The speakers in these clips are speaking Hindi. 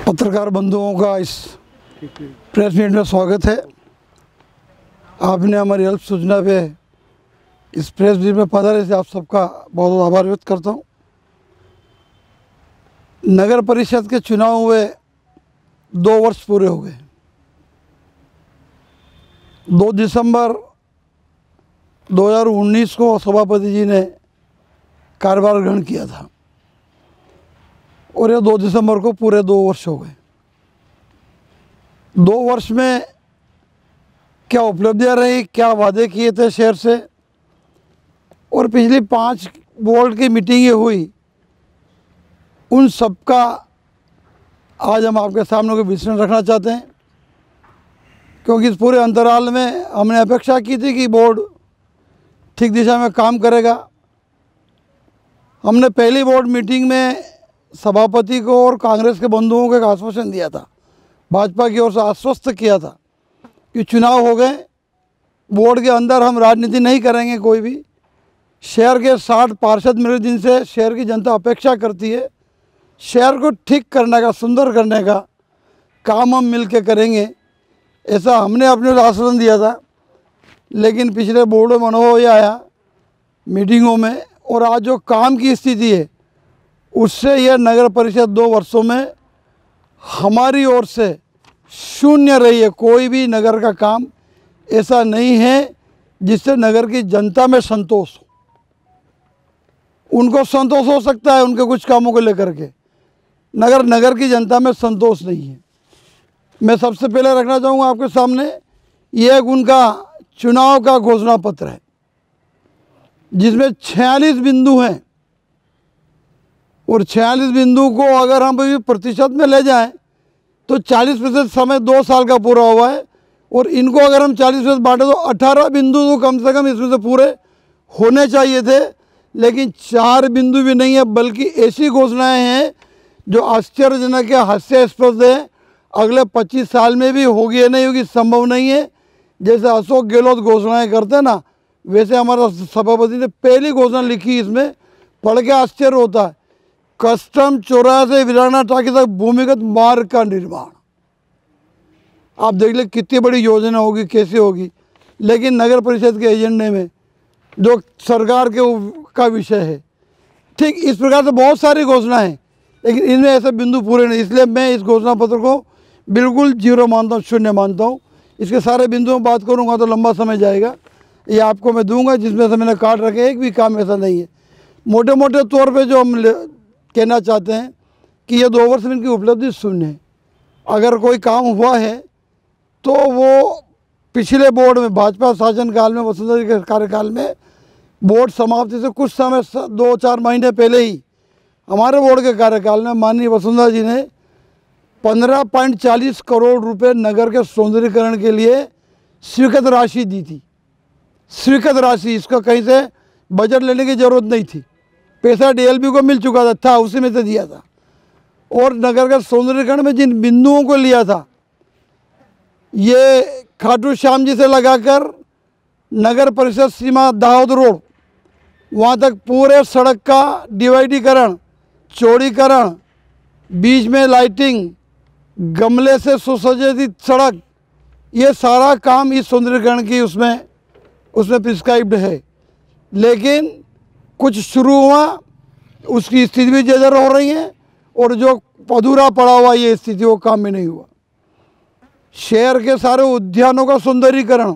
पत्रकार बंधुओं का इस प्रेस मीट में स्वागत है। आपने हमारी हेल्प सूचना पे इस प्रेस मीट में पधारे से आप सबका बहुत बहुत आभार व्यक्त करता हूँ। नगर परिषद के चुनाव हुए 2 वर्ष पूरे हो गए। 2 दिसंबर 2019 को सभापति जी ने कार्यभार ग्रहण किया था और ये 2 दिसंबर को पूरे 2 वर्ष हो गए। 2 वर्ष में क्या उपलब्धियां रही, क्या वादे किए थे शहर से, और पिछली 5 बोर्ड की मीटिंगें हुई, उन सब का आज हम आपके सामने को विश्लेषण रखना चाहते हैं। क्योंकि इस पूरे अंतराल में हमने अपेक्षा की थी कि बोर्ड ठीक दिशा में काम करेगा। हमने पहली बोर्ड मीटिंग में सभापति को और कांग्रेस के बंधुओं को एक आश्वासन दिया था, भाजपा की ओर से आश्वस्त किया था कि चुनाव हो गए, बोर्ड के अंदर हम राजनीति नहीं करेंगे। कोई भी शहर के 60 पार्षद मिले जिनसे शहर की जनता अपेक्षा करती है, शहर को ठीक करने का, सुंदर करने का काम हम मिल के करेंगे, ऐसा हमने अपने आश्वासन दिया था। लेकिन पिछले बोर्डों में अनुभव ये आया मीटिंगों में, और आज जो काम की स्थिति है उससे यह नगर परिषद 2 वर्षों में हमारी ओर से शून्य रही है। कोई भी नगर का काम ऐसा नहीं है जिससे नगर की जनता में संतोष हो। उनको संतोष हो सकता है उनके कुछ कामों को लेकर के, नगर की जनता में संतोष नहीं है। मैं सबसे पहले रखना चाहूँगा आपके सामने, ये एक उनका चुनाव का घोषणा पत्र है जिसमें 46 बिंदु हैं, और 46 बिंदु को अगर हम प्रतिशत में ले जाएं तो 40% समय 2 साल का पूरा हुआ है, और इनको अगर हम 40% बांटे तो 18 बिंदु तो कम से कम इसमें से पूरे होने चाहिए थे। लेकिन 4 बिंदु भी नहीं है, बल्कि ऐसी घोषणाएं हैं जो आश्चर्यजनक है, हास्यास्पद है। अगले 25 साल में भी होगी या नहीं होगी संभव नहीं है। जैसे अशोक गहलोत घोषणाएं करते हैं ना, वैसे हमारा सभापति ने पहली घोषणा लिखी, इसमें पढ़ के आश्चर्य होता है। कस्टम चौराहे से वीराना टाकी तक भूमिगत मार्ग का निर्माण। आप देख ले कितनी बड़ी योजना होगी, कैसे होगी। लेकिन नगर परिषद के एजेंडे में जो सरकार का विषय है, ठीक इस प्रकार से बहुत सारी घोषणाएं हैं, लेकिन इनमें ऐसे बिंदु पूरे नहीं। इसलिए मैं इस घोषणा पत्र को बिल्कुल जीरो मानता हूँ, शून्य मानता हूँ। इसके सारे बिंदुओं में बात करूँगा तो लंबा समय जाएगा। ये आपको मैं दूंगा जिसमें से मैंने काट रखे, एक भी काम ऐसा नहीं है। मोटे मोटे तौर पे जो हम कहना चाहते हैं कि ये 2 वर्ष में इनकी उपलब्धि शून्य है। अगर कोई काम हुआ है तो वो पिछले बोर्ड में भाजपा शासनकाल में, वसुंधरा जी के कार्यकाल में, बोर्ड समाप्ति से कुछ समय 2-4 महीने पहले ही हमारे बोर्ड के कार्यकाल में माननीय वसुंधरा जी ने 15.40 करोड़ रुपए नगर के सौंदर्यीकरण के लिए स्वीकृत राशि दी थी। स्वीकृत राशि, इसका कहीं से बजट लेने की जरूरत नहीं थी। पैसा डीएलपी को मिल चुका था, उसी में से दिया था। और नगर के सौंदर्यीकरण में जिन बिंदुओं को लिया था, ये खाटू श्याम जी से लगाकर नगर परिषद सीमा दाहोद रोड वहाँ तक पूरे सड़क का डिवाइडीकरण, चौड़ीकरण, बीच में लाइटिंग, गमले से सुसज्जित सड़क, ये सारा काम इस सौंदर्यीकरण की उसमें प्रिस्क्राइब्ड है। लेकिन कुछ शुरू हुआ, उसकी स्थिति भी जर्जर हो रही है, और जो अधूरा पड़ा हुआ ये स्थिति वो काम में नहीं हुआ। शहर के सारे उद्यानों का सौंदर्यीकरण,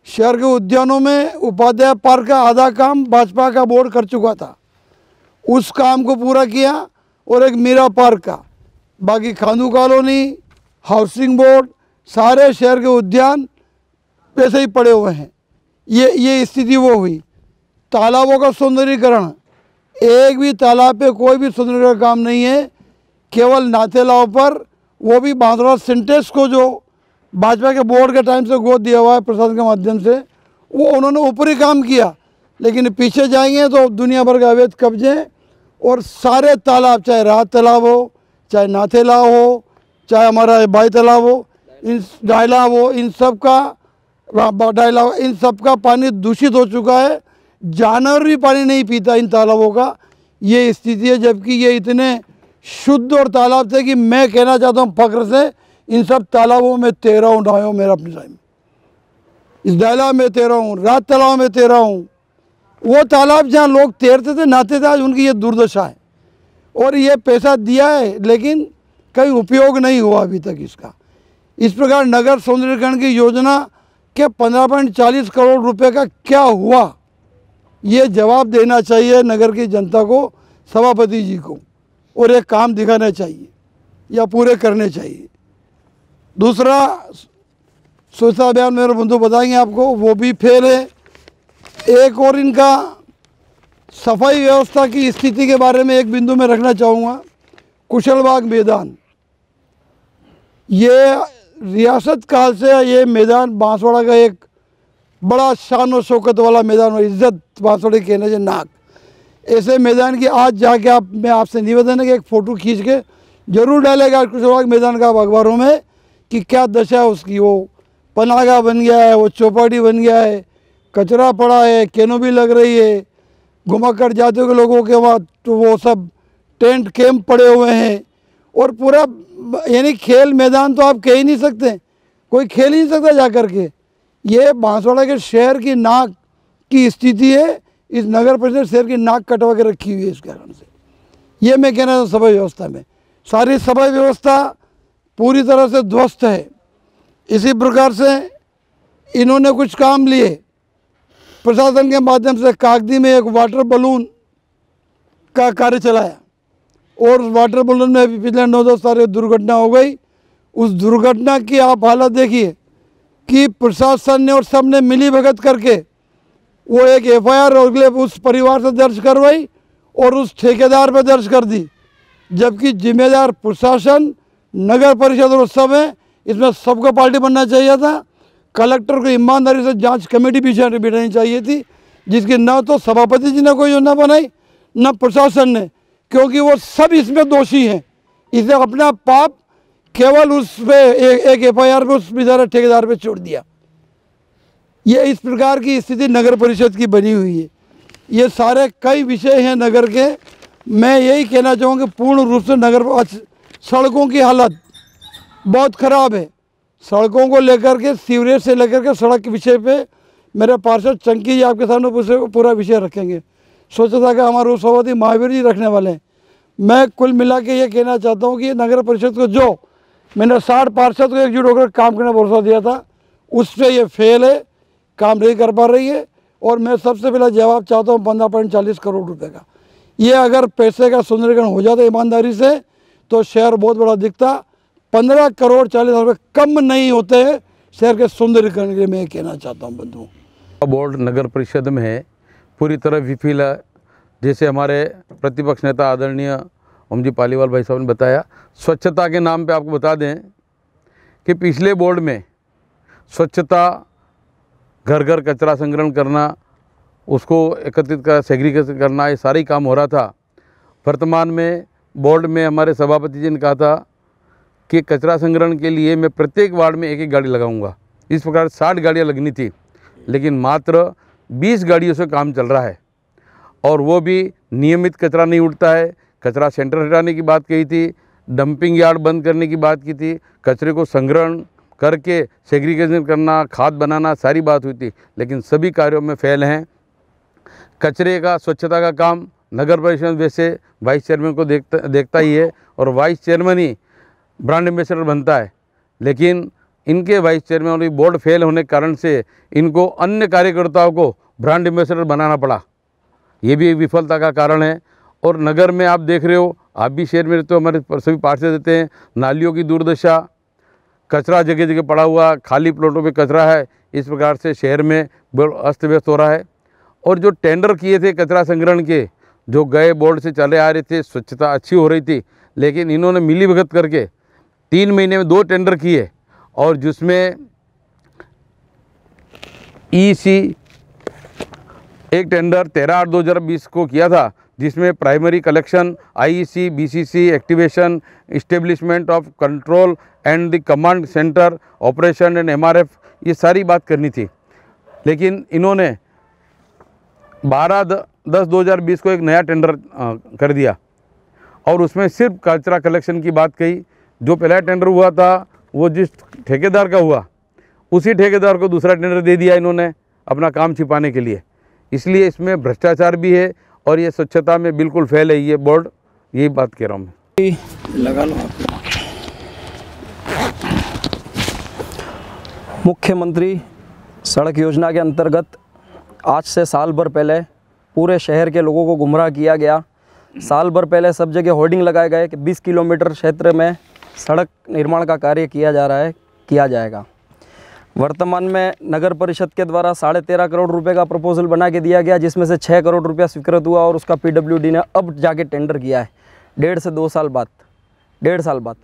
शहर के उद्यानों में उपाध्याय पार्क का आधा काम भाजपा का बोर्ड कर चुका था, उस काम को पूरा किया। और एक मीरा पार्क का, बाकी खानू कॉलोनी, हाउसिंग बोर्ड, सारे शहर के उद्यान वैसे ही पड़े हुए हैं। ये स्थिति वो हुई। तालाबों का सौंदर्यीकरण, एक भी तालाब पे कोई भी सौंदर्य का काम नहीं है, केवल नाथेलाव पर, वो भी बांसवाड़ा सिंटेक्स को जो भाजपा के बोर्ड के टाइम से गोद दिया हुआ है प्रशासन के माध्यम से, वो उन्होंने ऊपरी काम किया। लेकिन पीछे जाएंगे तो दुनिया भर के अवैध कब्जे, और सारे तालाब, चाहे राहत तालाब हो, चाहे नाथेलाव हो, चाहे हमारा बाई तालाब हो, इन डायलाब हो, इन सब का पानी दूषित हो चुका है। जानवर भी पानी नहीं पीता इन तालाबों का, ये स्थिति है। जबकि ये इतने शुद्ध और तालाब थे कि मैं कहना चाहता हूँ फख्र से, इन सब तालाबों में तैरा हूँ, नहाया हूँ मेरा अपने टाइम, इस दहला में तैरा हूँ, रात तालाब में तैरा हूँ। वो तालाब जहाँ लोग तैरते थे, नहाते थे, आज उनकी ये दुर्दशा है। और ये पैसा दिया है लेकिन कहीं उपयोग नहीं हुआ अभी तक इसका। इस प्रकार नगर सौंदर्यीकरण की योजना के 15.40 करोड़ रुपए का क्या हुआ, ये जवाब देना चाहिए नगर की जनता को, सभापति जी को, और एक काम दिखाना चाहिए या पूरे करने चाहिए। दूसरा, स्वच्छता अभियान मेरे बंधु बताएंगे आपको, वो भी फेल है। एक और इनका सफाई व्यवस्था की स्थिति के बारे में एक बिंदु में रखना चाहूँगा। कुशलबाग मैदान, ये रियासत काल से ये मैदान बांसवाड़ा का एक बड़ा शान और शौकत वाला मैदान और इज्जत बांसवाड़े कहने से नाक, ऐसे मैदान की आज जाके मैं आपसे निवेदन है कि एक फ़ोटो खींच के जरूर डालेगा कुशलबाग मैदान का अखबारों में कि क्या दशा है उसकी। वो पनागा बन गया है, वो चौपाटी बन गया है, कचरा पड़ा है, कैनोपी लग रही है, घुमाकर जातियों के लोगों के वहाँ तो वो सब टेंट कैंप पड़े हुए हैं, और पूरा यानी खेल मैदान तो आप कह ही नहीं सकते, कोई खेल ही नहीं सकता जा कर के। ये बांसवाड़ा के शहर की नाक की स्थिति है, इस नगर परिषद शहर की नाक कटवा के रखी हुई है इस कारण से। ये मैं कहना था, सभा व्यवस्था में सारी सभा व्यवस्था पूरी तरह से ध्वस्त है। इसी प्रकार से इन्होंने कुछ काम लिए प्रशासन के माध्यम से, कागदी में एक वाटर बलून का कार्य चलाया, और उस वाटर बलून में अभी पिछले 9-10 साल दुर्घटना हो गई। उस दुर्घटना की आप हालत देखिए कि प्रशासन ने और सब ने मिली भगत करके वो एक FIR अगले उस परिवार से दर्ज करवाई और उस ठेकेदार पर दर्ज कर दी, जबकि जिम्मेदार प्रशासन, नगर परिषद और सब है। इसमें सबको पार्टी बनना चाहिए था। कलेक्टर को ईमानदारी से जांच कमेटी पीछे बिठानी चाहिए थी, जिसकी न तो सभापति जी ने कोई योजना बनाई न प्रशासन ने, क्योंकि वो सब इसमें दोषी हैं। इसे अपना पाप केवल उस पे एक FIR पे उस बेचारे ठेकेदार पे छोड़ दिया। ये इस प्रकार की स्थिति नगर परिषद की बनी हुई है। ये सारे कई विषय हैं नगर के। मैं यही कहना चाहूँगा कि पूर्ण रूप से नगर सड़कों की हालत बहुत ख़राब है। सड़कों को लेकर के, सीवरेज से लेकर के सड़क के विषय पे मेरे पार्षद चंकी जी आपके सामने पूरा विषय रखेंगे। स्वच्छता का हमारे सभापति महावीर जी रखने वाले हैं। मैं कुल मिला के ये कहना चाहता हूँ कि नगर परिषद को जो मैंने 60 पार्षद को एकजुट होकर काम करने का भरोसा दिया था, उस पर ये फेल है, काम नहीं कर पा रही है। और मैं सबसे पहला जवाब चाहता हूँ 15.40 करोड़ रुपए का। ये अगर पैसे का सुंदरीकरण हो जाता ईमानदारी से तो शहर बहुत बड़ा दिखता। 15 करोड़ 40 लाख रुपये कम नहीं होते हैं शहर के सुंदरीकरण के लिए, मैं कहना चाहता हूँ बंधुओं। बोर्ड नगर परिषद में है पूरी तरह विफल है। जैसे हमारे प्रतिपक्ष नेता आदरणीय ओमजी पालीवाल भाई साहब ने बताया, स्वच्छता के नाम पे आपको बता दें कि पिछले बोर्ड में स्वच्छता, घर घर कचरा संग्रहण करना, उसको एकत्रित कर सेग्रीगेशन करना, ये सारे काम हो रहा था। वर्तमान में बोर्ड में हमारे सभापति जी ने कहा था कि कचरा संग्रहण के लिए मैं प्रत्येक वार्ड में 1-1 गाड़ी लगाऊंगा। इस प्रकार 60 गाड़ियाँ लगनी थी, लेकिन मात्र 20 गाड़ियों से काम चल रहा है, और वो भी नियमित कचरा नहीं उठता है। कचरा सेंटर हटाने की बात कही थी, डंपिंग यार्ड बंद करने की बात की थी, कचरे को संग्रहण करके सेग्रीगेशन करना, खाद बनाना, सारी बात हुई थी, लेकिन सभी कार्यों में फेल हैं। कचरे का, स्वच्छता का काम नगर परिषद वैसे वाइस चेयरमैन को देखता ही है, और वाइस चेयरमैन ही ब्रांड एम्बेसडर बनता है, लेकिन इनके वाइस चेयरमैन और बोर्ड फेल होने के कारण से इनको अन्य कार्यकर्ताओं को ब्रांड एम्बेसडर बनाना पड़ा। ये भी एक विफलता का कारण है। और नगर में आप देख रहे हो, आप भी शहर में रहते हो, हमारे सभी पार्षद देते हैं, नालियों की दुर्दशा, कचरा जगह जगह पड़ा हुआ, खाली प्लॉटों पे कचरा है। इस प्रकार से शहर में अस्त व्यस्त हो रहा है। और जो टेंडर किए थे कचरा संग्रहण के, जो गए बोर्ड से चले आ रहे थे, स्वच्छता अच्छी हो रही थी, लेकिन इन्होंने मिली भगत करके 3 महीने में 2 टेंडर किए, और जिसमें EC एक टेंडर 13/8/2020 को किया था, जिसमें primary collection, IEC, BCC, activation, establishment of control and the command centre, operation and MRF, ये सारी बात करनी थी। लेकिन इन्होंने 12/10/2020 को एक नया टेंडर कर दिया, और उसमें सिर्फ कचरा कलेक्शन की बात कही। जो पहला टेंडर हुआ था वो जिस ठेकेदार का हुआ, उसी ठेकेदार को दूसरा टेंडर दे दिया इन्होंने अपना काम छिपाने के लिए। इसलिए इसमें भ्रष्टाचार भी है और ये स्वच्छता में बिल्कुल फेल है ये बोर्ड, यही बात कह रहा हूँ मैं। लगा लो। मुख्यमंत्री सड़क योजना के अंतर्गत आज से साल भर पहले पूरे शहर के लोगों को गुमराह किया गया। साल भर पहले सब जगह होर्डिंग लगाए गए कि 20 किलोमीटर क्षेत्र में सड़क निर्माण का कार्य किया जा रहा है, किया जाएगा। वर्तमान में नगर परिषद के द्वारा 13.5 करोड़ रुपए का प्रपोजल बना के दिया गया, जिसमें से 6 करोड़ रुपया स्वीकृत हुआ और उसका पीडब्ल्यूडी ने अब जाके टेंडर किया है 1.5 से 2 साल बाद, 1.5 साल बाद।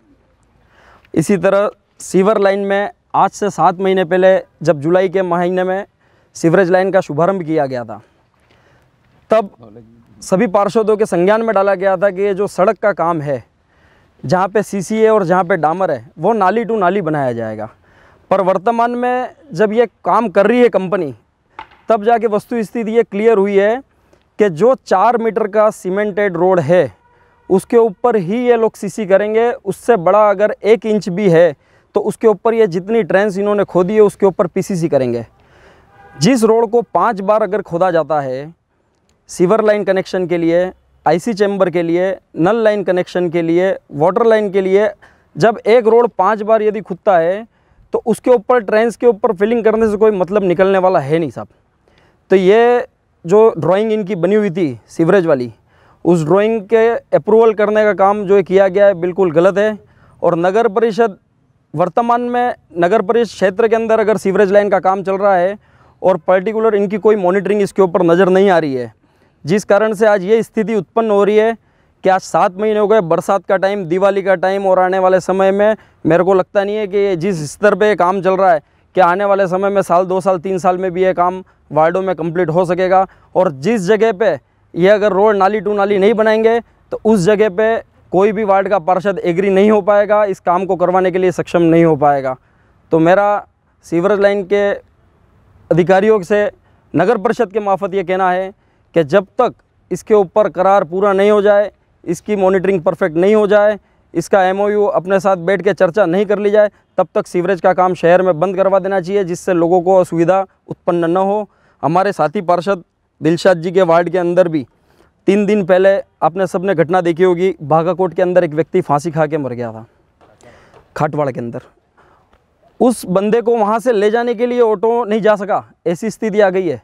इसी तरह सीवर लाइन में आज से 7 महीने पहले जब जुलाई के महीने में सीवरेज लाइन का शुभारंभ किया गया था, तब सभी पार्षदों के संज्ञान में डाला गया था कि ये जो सड़क का काम है, जहाँ पे सीसी है और जहाँ पे डामर है, वो नाली टू नाली बनाया जाएगा। पर वर्तमान में जब ये काम कर रही है कंपनी, तब जाके वस्तु स्थिति ये क्लियर हुई है कि जो 4 मीटर का सीमेंटेड रोड है उसके ऊपर ही ये लोग सीसी करेंगे। उससे बड़ा अगर 1 इंच भी है तो उसके ऊपर ये जितनी ट्रेंस इन्होंने खोदी है उसके ऊपर पीसीसी करेंगे। जिस रोड को 5 बार अगर खोदा जाता है सीवर लाइन कनेक्शन के लिए, आईसी चैम्बर के लिए, नल लाइन कनेक्शन के लिए, वाटर लाइन के लिए, जब एक रोड 5 बार यदि खुदता है तो उसके ऊपर ट्रेंस के ऊपर फिलिंग करने से कोई मतलब निकलने वाला है नहीं साहब। तो ये जो ड्राइंग इनकी बनी हुई थी सीवरेज वाली, उस ड्राइंग के अप्रूवल करने का काम जो किया गया है बिल्कुल गलत है। और नगर परिषद वर्तमान में नगर परिषद क्षेत्र के अंदर अगर सीवरेज लाइन का काम चल रहा है और पर्टिकुलर इनकी कोई मॉनिटरिंग इसके ऊपर नज़र नहीं आ रही है, जिस कारण से आज ये स्थिति उत्पन्न हो रही है कि आज 7 महीने हो गए, बरसात का टाइम, दिवाली का टाइम, और आने वाले समय में मेरे को लगता नहीं है कि जिस स्तर पे काम चल रहा है कि आने वाले समय में साल 2 साल 3 साल में भी ये काम वार्डों में कंप्लीट हो सकेगा। और जिस जगह पे ये अगर रोड नाली टू नाली नहीं बनाएंगे तो उस जगह पे कोई भी वार्ड का पार्षद एग्री नहीं हो पाएगा, इस काम को करवाने के लिए सक्षम नहीं हो पाएगा। तो मेरा सीवरेज लाइन के अधिकारियों से नगर परिषद के मार्फत ये कहना है कि जब तक इसके ऊपर करार पूरा नहीं हो जाए, इसकी मॉनिटरिंग परफेक्ट नहीं हो जाए, इसका एमओयू अपने साथ बैठ के चर्चा नहीं कर ली जाए, तब तक सीवरेज का काम शहर में बंद करवा देना चाहिए, जिससे लोगों को असुविधा उत्पन्न न हो। हमारे साथी पार्षद दिलशाद जी के वार्ड के अंदर भी 3 दिन पहले आपने सबने घटना देखी होगी, भागाकोट के अंदर एक व्यक्ति फांसी खा के मर गया था खाटवाड़ के अंदर। उस बंदे को वहाँ से ले जाने के लिए ऑटो नहीं जा सका, ऐसी स्थिति आ गई है।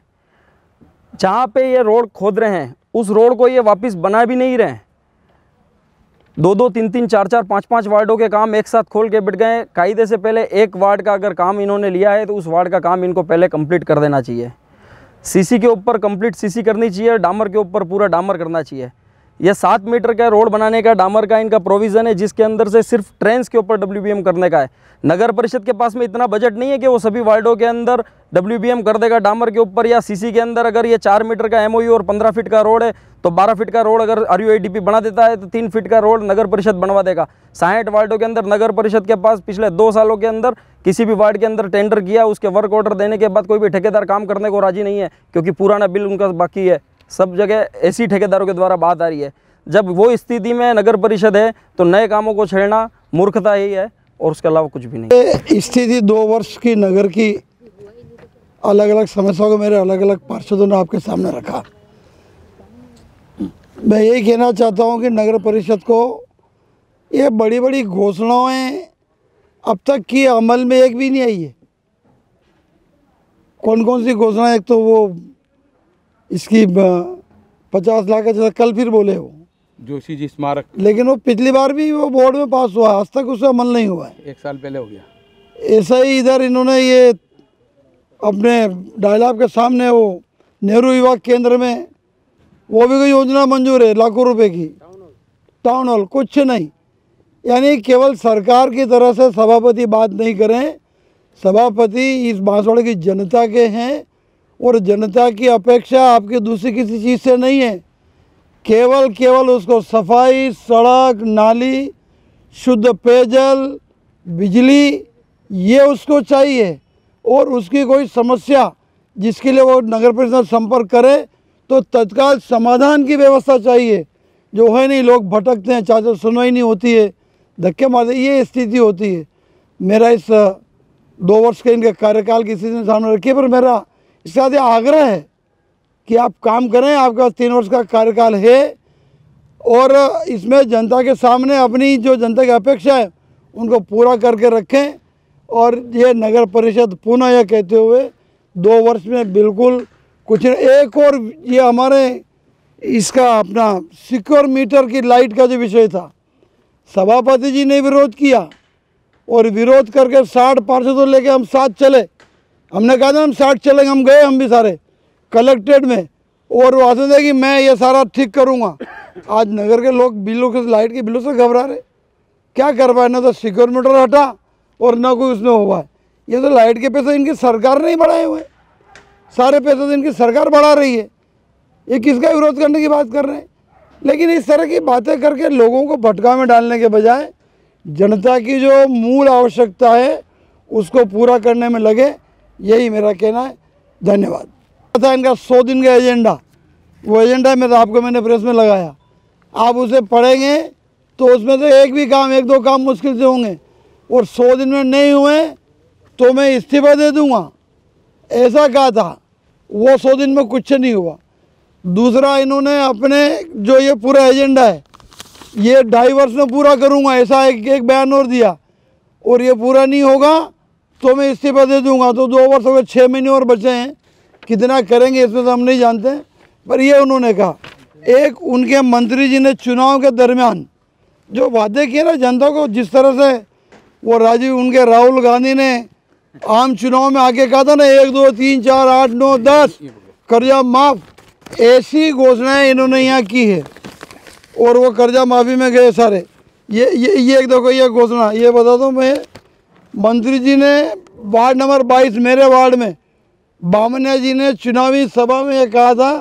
जहाँ पे ये रोड खोद रहे हैं उस रोड को ये वापस बना भी नहीं रहे हैं। 2-2, 3-3, 4-4, 5-5 वार्डों के काम एक साथ खोल के बैठ गए। कायदे से पहले एक वार्ड का अगर काम इन्होंने लिया है तो उस वार्ड का काम इनको पहले कंप्लीट कर देना चाहिए। सीसी के ऊपर कंप्लीट सीसी करनी चाहिए, डामर के ऊपर पूरा डामर करना चाहिए। यह 7 मीटर का रोड बनाने का डामर का इनका प्रोविज़न है, जिसके अंदर से सिर्फ ट्रेंस के ऊपर डब्ल्यूबीएम करने का है। नगर परिषद के पास में इतना बजट नहीं है कि वो सभी वार्डों के अंदर डब्ल्यूबीएम कर देगा डामर के ऊपर या सीसी के अंदर। अगर ये 4 मीटर का एमओयू और 15 फीट का रोड है तो 12 फीट का रोड अगर आरयूआईडीपी बना देता है तो 3 फीट का रोड नगर परिषद बनवा देगा। 60 वार्डों के अंदर नगर परिषद के पास पिछले 2 सालों के अंदर किसी भी वार्ड के अंदर टेंडर किया, उसके वर्क ऑर्डर देने के बाद कोई भी ठेकेदार काम करने को राजी नहीं है, क्योंकि पुराना बिल उनका बाकी है। सब जगह ऐसी ठेकेदारों के द्वारा बात आ रही है। जब वो स्थिति में नगर परिषद है तो नए कामों को छेड़ना मूर्खता ही है और उसके अलावा कुछ भी नहीं। स्थिति 2 वर्ष की नगर की अलग अलग समस्याओं को मेरे अलग अलग पार्षदों ने आपके सामने रखा। मैं यही कहना चाहता हूं कि नगर परिषद को ये बड़ी बड़ी घोषणाएं अब तक की अमल में एक भी नहीं आई है। कौन कौन सी घोषणाएं? एक तो वो इसकी 50 लाख का जैसा कल फिर बोले हो जोशी जी स्मारक, लेकिन वो पिछली बार भी वो बोर्ड में पास हुआ, आज तक उसका अमल नहीं हुआ है। 1 साल पहले हो गया। ऐसा ही इधर इन्होंने ये अपने डायलॉग के सामने वो नेहरू युवा केंद्र में वो भी कोई योजना मंजूर है लाखों रुपए की, टाउन हॉल, कुछ नहीं। यानी केवल सरकार की तरह से सभापति बात नहीं करें, सभापति इस बांसवाड़े की जनता के हैं और जनता की अपेक्षा आपकी दूसरी किसी चीज़ से नहीं है। केवल उसको सफाई, सड़क, नाली, शुद्ध पेयजल, बिजली, ये उसको चाहिए। और उसकी कोई समस्या जिसके लिए वो नगर परिषद संपर्क करे तो तत्काल समाधान की व्यवस्था चाहिए। जो है नहीं, लोग भटकते हैं, चाहते सुनवाई नहीं होती है, धक्के मारते, ये स्थिति होती है। मेरा इस 2 वर्ष के इनके कार्यकाल की स्थिति सामने रखिए, पर मेरा इसके साथ आग्रह है कि आप काम करें। आपके पास 3 वर्ष का कार्यकाल है और इसमें जनता के सामने अपनी जो जनता की अपेक्षा है उनको पूरा करके रखें। और ये नगर परिषद पुनः यह कहते हुए 2 वर्ष में बिल्कुल कुछ एक और ये हमारे इसका अपना सिक्योर मीटर की लाइट का जो विषय था, सभापति जी ने विरोध किया और विरोध करके 60 पार्षदों लेके हम साथ चले। हमने कहा था हम 60 चलेंगे, हम गए, हम भी सारे कलेक्ट्रेट में, और वो आते थे कि मैं ये सारा ठीक करूँगा। आज नगर के लोग बिलों के लाइट के बिलों से घबरा रहे, क्या कर पाए, ना तो सिक्योर मीटर हटा और ना कोई उसमें हुआ है। ये तो लाइट के पैसे इनकी सरकार नहीं बढ़ाए हुए, सारे पैसे तो इनकी सरकार बढ़ा रही है। ये किसका विरोध करने की बात कर रहे हैं? लेकिन इस तरह की बातें करके लोगों को भटका में डालने के बजाय जनता की जो मूल आवश्यकता है उसको पूरा करने में लगे, यही मेरा कहना है। धन्यवाद। था इनका 100 दिन का एजेंडा, वो एजेंडा मैंने प्रेस में लगाया, आप उसे पढ़ेंगे तो उसमें से एक भी काम, 1-2 काम मुश्किल से होंगे, और 100 दिन में नहीं हुए तो मैं इस्तीफा दे दूंगा, ऐसा कहा था। वो 100 दिन में कुछ नहीं हुआ। दूसरा, इन्होंने अपने जो ये पूरा एजेंडा है ये 2.5 वर्ष में पूरा करूंगा, ऐसा एक बयान और दिया, और ये पूरा नहीं होगा तो मैं इस्तीफा दे दूंगा। तो 2 वर्ष हो गए, 6 महीने और बचे हैं, कितना करेंगे इसमें तो हम नहीं जानते, पर ये उन्होंने कहा। एक उनके मंत्री जी ने चुनाव के दरमियान जो वादे किए ना जनता को, जिस तरह से वो उनके राहुल गांधी ने आम चुनाव में आके कहा था ना 1, 2, 3, 4, 8, 9, 10 कर्जा माफ, ऐसी घोषणाएं इन्होंने यहाँ की है और वो कर्जा माफ़ी में गए सारे। ये देखो ये घोषणा, ये बता दो मैं, मंत्री जी ने वार्ड नंबर 22 मेरे वार्ड में बामनिया जी ने चुनावी सभा में ये कहा था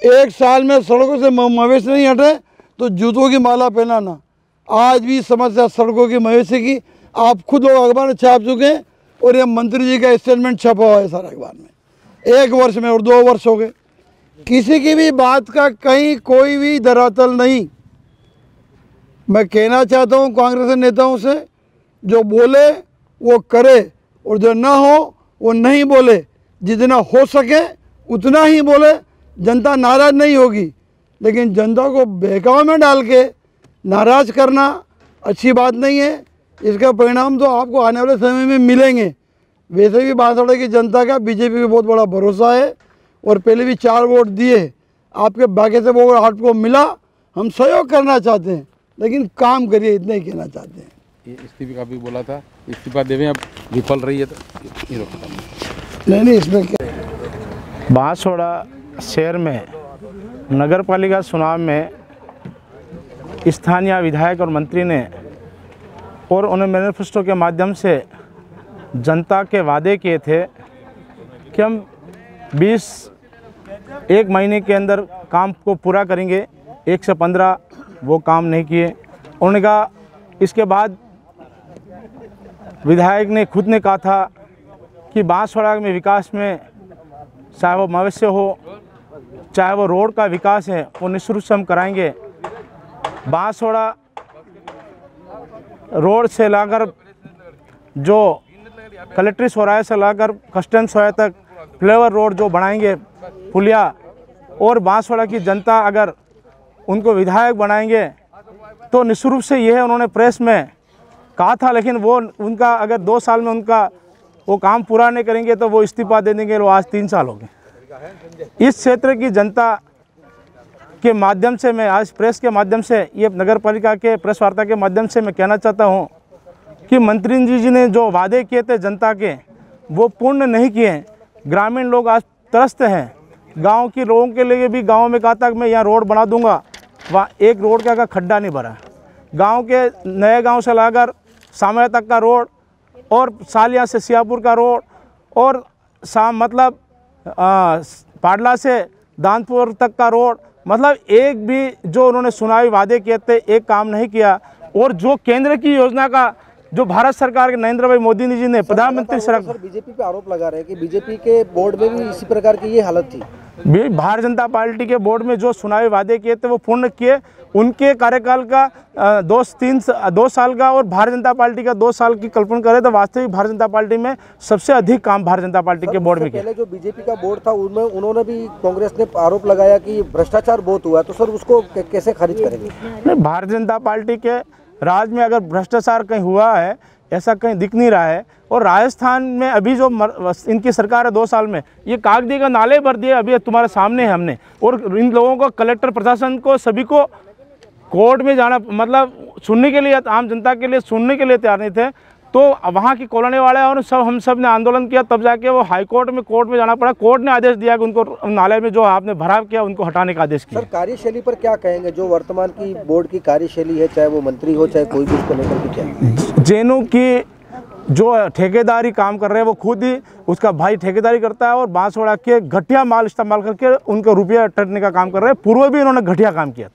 1 साल में सड़कों से मवेशी नहीं हटे तो जूतों की माला पहनाना। आज भी समस्या सड़कों की मवेशी की, आप खुद लोग अखबार में छाप चुके हैं और ये मंत्री जी का स्टेटमेंट छपा हुआ है सारा अखबार में। 1 वर्ष में और 2 वर्ष हो गए, किसी की भी बात का कहीं कोई भी धरातल नहीं। मैं कहना चाहता हूँ कांग्रेस के नेताओं से, जो बोले वो करे और जो ना हो वो नहीं बोले, जितना हो सके उतना ही बोले, जनता नाराज़ नहीं होगी। लेकिन जनता को बहकावे में डाल के नाराज़ करना अच्छी बात नहीं है। इसका परिणाम तो आपको आने वाले समय में मिलेंगे। वैसे भी बांसवाड़ा की जनता का बीजेपी पे बहुत बड़ा भरोसा है और पहले भी 4 वोट दिए, आपके भाग्य से वो आपको मिला। हम सहयोग करना चाहते हैं लेकिन काम करिए, इतना ही कहना चाहते हैं। ये इस्तीफे का भी बोला था, इस्तीफा देवें, अब विफल रही है तो नहीं इसमें क्या। बांसवाड़ा शहर में नगर पालिका चुनाव में स्थानीय विधायक और मंत्री ने और उन्हें मैनिफेस्टो के माध्यम से जनता के वादे किए थे कि हम 1 महीने के अंदर काम को पूरा करेंगे। 1 से 15 वो काम नहीं किए। उन्होंने कहा, इसके बाद विधायक ने खुद ने कहा था कि बांसवाड़ा में विकास में चाहे वो मवेशी हो, चाहे वो रोड का विकास है, वो निःशुल्क से हम कराएंगे। बांसवाड़ा रोड से लाकर जो कलेक्ट्रेट चौराहे से लाकर कस्टम चौराहे तक फ्लेवर रोड जो बनाएंगे, पुलिया, और बांसवाड़ा की जनता अगर उनको विधायक बनाएंगे तो निःशुल्क से ये है, उन्होंने प्रेस में कहा था। लेकिन वो उनका अगर 2 साल में उनका वो काम पूरा नहीं करेंगे तो वो इस्तीफा दे देंगे। वो आज 3 साल हो गए। इस क्षेत्र की जनता के माध्यम से मैं आज प्रेस के माध्यम से, ये नगर पालिका के प्रेस वार्ता के माध्यम से मैं कहना चाहता हूँ कि मंत्री जी ने जो वादे किए थे जनता के, वो पूर्ण नहीं किए। ग्रामीण लोग आज त्रस्त हैं। गांव के लोगों के लिए भी गांव में कहा था कि मैं यहाँ रोड बना दूंगा, वहाँ एक रोड का खड्डा नहीं भरा। गांव के नए गांव से लाकर सामने तक का रोड और सालिया से सियापुर का रोड और मतलब पाडला से दानपुर तक का रोड, मतलब एक भी जो उन्होंने चुनावी वादे किए थे एक काम नहीं किया। और जो केंद्र की योजना का जो भारत सरकार के नरेंद्र भाई मोदी जी ने प्रधानमंत्री सर बीजेपी पे आरोप लगा रहे हैं कि बीजेपी के बोर्ड में भी इसी प्रकार की ये हालत थी। भारतीय जनता पार्टी के बोर्ड में जो चुनावी वादे किए थे वो पूर्ण किए। उनके कार्यकाल का 2 साल का और भारतीय जनता पार्टी का 2 साल की कल्पना करें तो वास्तविक भारतीय जनता पार्टी में सबसे अधिक काम भारतीय जनता पार्टी के बोर्ड में किया। पहले जो बीजेपी का बोर्ड था उनमें उन्होंने भी, कांग्रेस ने आरोप लगाया कि भ्रष्टाचार बहुत हुआ, तो सर उसको कैसे खारिज करेंगे? नहीं, भारतीय जनता पार्टी के राज में अगर भ्रष्टाचार कहीं हुआ है ऐसा कहीं दिख नहीं रहा है। और राजस्थान में अभी जो इनकी सरकार है 2 साल में, ये कागदी का नाले भर दिए, अभी तुम्हारे सामने है हमने। और इन लोगों को, कलेक्टर प्रशासन को, सभी को कोर्ट में जाना, मतलब सुनने के लिए, आम जनता के लिए सुनने के लिए तैयार नहीं थे। तो वहाँ की कॉलोनी वाले और हम सब ने आंदोलन किया, तब जाके वो हाई कोर्ट में जाना पड़ा। कोर्ट ने आदेश दिया कि उनको नाले में जो आपने भराव किया उनको हटाने का आदेश किया। सर कार्यशैली पर क्या कहेंगे? जो वर्तमान की बोर्ड की कार्यशैली है, चाहे वो मंत्री हो चाहे कोई भी, उसको लेकर के क्या? जेनू की जो ठेकेदारी काम कर रहे हैं वो खुद ही, उसका भाई ठेकेदारी करता है और बांसवाड़ा के घटिया माल इस्तेमाल करके उनके रुपये टटने का काम कर रहे हैं। पूर्व भी इन्होंने घटिया काम किया था।